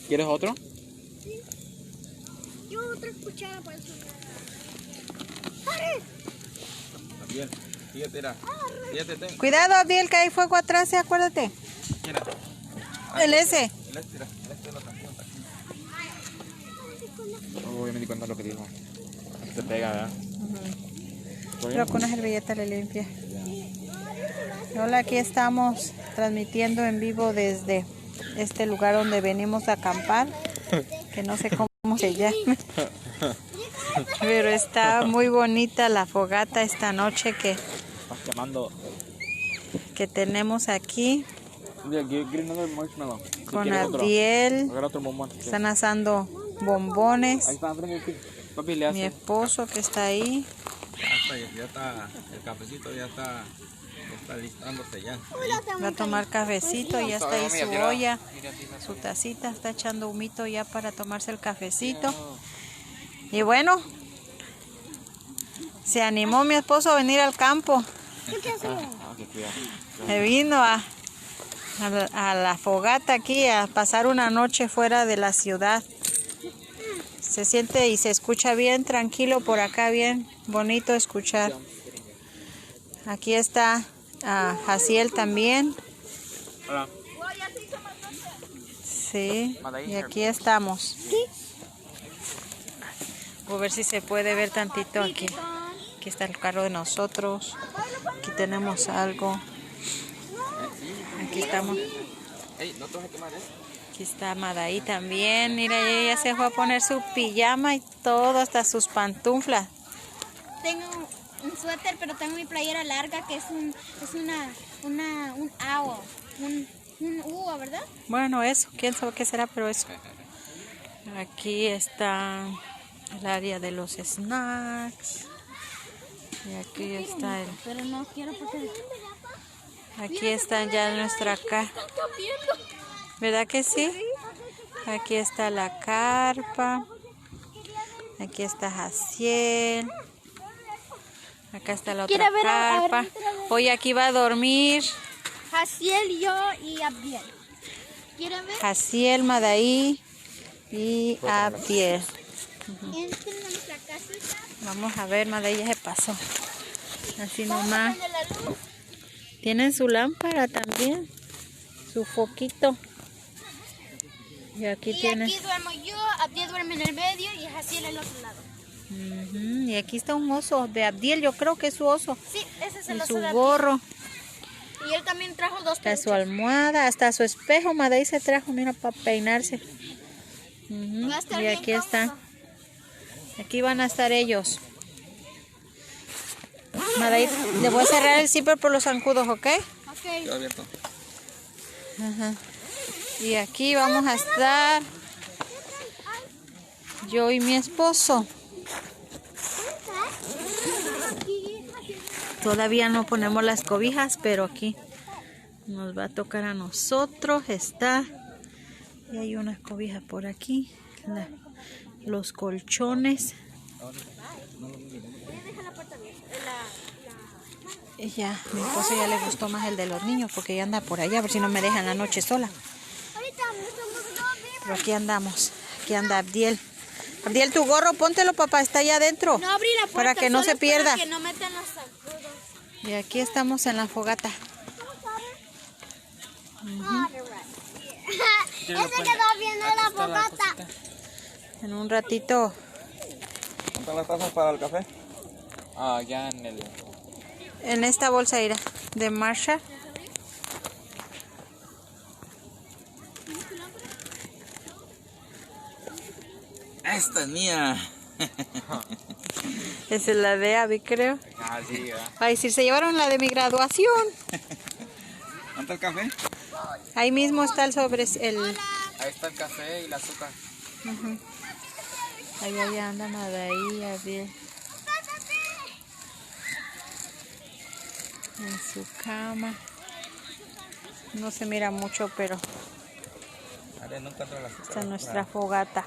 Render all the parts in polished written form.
¿Quieres otro? Sí. Yo otra cuchara para eso. Bien, fíjate, mira. Fíjate, ten. Cuidado, Abdiel, que hay fuego atrás, acuérdate. Mira. El ese. El este lo trajo. Oh, ya me di cuenta de lo que dijo. Se pega, ¿verdad? Pero con una servilleta le limpia. Hola, aquí estamos transmitiendo en vivo desde este lugar donde venimos a acampar, que no sé cómo se llama. Pero está muy bonita la fogata esta noche Estás quemando. que tenemos aquí Mira, give another marshmallow. Si con quieres otro. Abdiel. Agarra otro bombón. Están asando bombones. Ahí está, prende aquí. Papi, le hace. Mi esposo que está ahí. Ya está, el cafecito ya está listándose ya. Va a tomar cafecito, ya está ahí su olla, su tacita, está echando humito ya para tomarse el cafecito. Y bueno, se animó mi esposo a venir al campo. Se vino a la fogata aquí a pasar una noche fuera de la ciudad. Se siente y se escucha bien tranquilo por acá, bien bonito escuchar. Aquí está Jaciel también. Hola. Sí, y aquí estamos. Voy a ver si se puede ver tantito aquí. Aquí está el carro de nosotros. Aquí tenemos algo. Aquí estamos. No te vas a quemar, Aquí está Madaí también. Mira, ella se fue a poner su pijama y todo, hasta sus pantuflas. Tengo un suéter, pero tengo mi playera larga que es un owl, un uva, ¿verdad? Bueno, eso, quién sabe qué será, pero eso. Aquí está el área de los snacks. Y aquí está el... Pero no quiero porque... Aquí está ya nuestra casa. ¿Verdad que sí? Aquí está la carpa. Aquí está Jaciel. Acá está la otra carpa. Hoy aquí va a dormir Jaciel, yo y Abdiel. ¿Quieren ver? Jaciel, Madaí y Abdiel. Entren a nuestra casita. Vamos a ver, Madaí ya se pasó. Así nomás. Prende la luz. Tienen su lámpara también. Su foquito. Y aquí Y tienen. aquí duermo yo, Abdiel duerme en el medio y Jaciel en el otro lado. Y aquí está un oso de Abdiel, yo creo que es su oso. Sí, ese es Y el oso su de Abdiel. gorro. Y él también trajo dos Está su peluches. almohada, hasta su espejo, Madaí se trajo, mira, para peinarse. Va a estar Y bien aquí está. cómodo. Aquí van a estar ellos. Madaí, le voy a cerrar el zipper por los zancudos, ¿ok? Ok. Quedó abierto. Ajá. Y aquí vamos a estar yo y mi esposo. Todavía no ponemos las cobijas, pero aquí nos va a tocar a nosotros estar. Y hay unas cobijas por aquí. Los colchones. Y ya, mi esposo ya le gustó más el de los niños porque ella anda por allá, a ver si no me dejan la noche sola. Pero aquí andamos. Aquí anda Abdiel. Abdiel, tu gorro, póntelo, papá, está allá adentro. No abrí la puerta. Para que no solo se pierda. Para que no metan los zancudos. Y aquí estamos en la fogata. Ese quedó viendo la fogata. En un ratito. ¿Dónde están las tazas para el café? Ah, ya en el... En esta bolsa irá de Marshall. Esta es mía. Esa es la de Abby, creo. Ah, sí, ¿verdad? Ay, si se llevaron la de mi graduación. ¿Dónde está el café? Ahí mismo está el sobre el. Ahí está el café y el azúcar. Ahí anda Madaí, Abdiel. En su cama. No se mira mucho, pero Vale, no encuentro el azúcar. esta es nuestra fogata.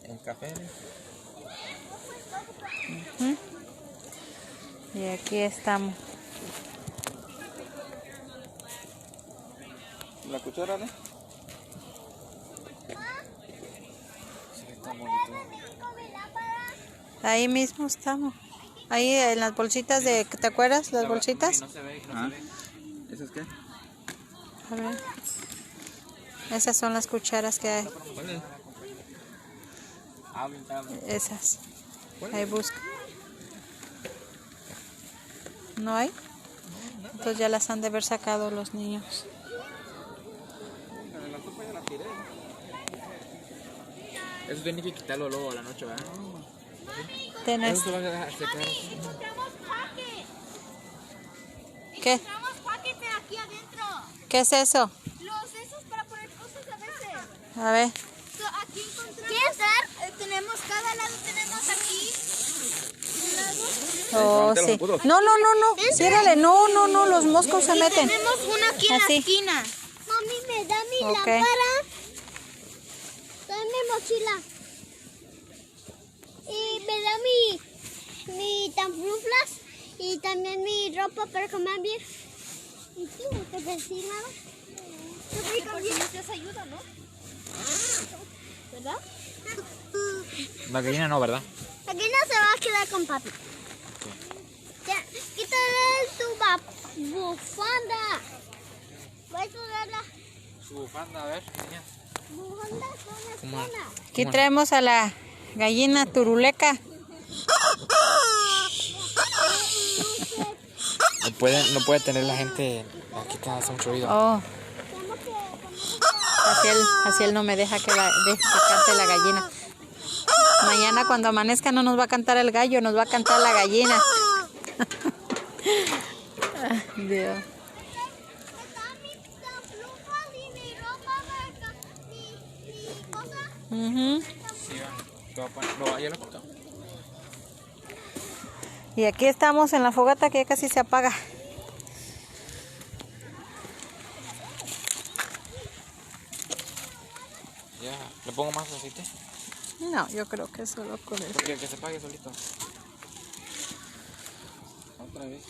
El café. Y aquí estamos. la cuchara, ¿no? Sí, está bonito. Ahí mismo estamos. Ahí en las bolsitas de... ¿Te acuerdas? Las bolsitas. No se ve, no se ve. ¿Esas qué? A ver. Esas son las cucharas que hay. ¿Cuál es? Esas. Ahí busca. ¿No hay? Entonces ya las han de haber sacado los niños. La sopa ya la tiré. Eso tiene que quitarlo luego a la noche, ¿verdad? Tenés. Eso se va a dejar secar. Encontramos paquetes. ¿Qué? Encontramos paquetes aquí adentro. ¿Qué es eso? Los esos para poner cosas a veces. A ver. So, aquí encontramos. ¿Quieres dar? Tenemos cada lado, tenemos aquí. Oh, sí. No, no, no, no. Ciérrale. No, no, no. Los moscos se meten. Tenemos una aquí en Así. la esquina. Mami, me da mi Ok. lámpara. Dame mi mochila. Y me da mi pantuflas y también mi ropa para cambiar. ¿Y tú no te decís nada? Porque necesitas ayuda, ¿no? ¿Verdad? La gallina no, ¿verdad? Aquí no se va a quedar con papi. Ya, quítale tu bufanda. Voy a ponerla. Su bufanda, a ver, niña. Bufanda con la escuela. Aquí traemos a la gallina turuleca. No puede tener la gente aquí que hace mucho ruido. Oh. Así él no me deja que cante la gallina. Mañana cuando amanezca no nos va a cantar el gallo, nos va a cantar la gallina. Dios. Ujú. Sí, ya lo quitó. Y aquí estamos en la fogata que ya casi se apaga. Ya, ¿le pongo más aceite? No, yo creo que solo con eso. Porque que se apague solito. Otra vez,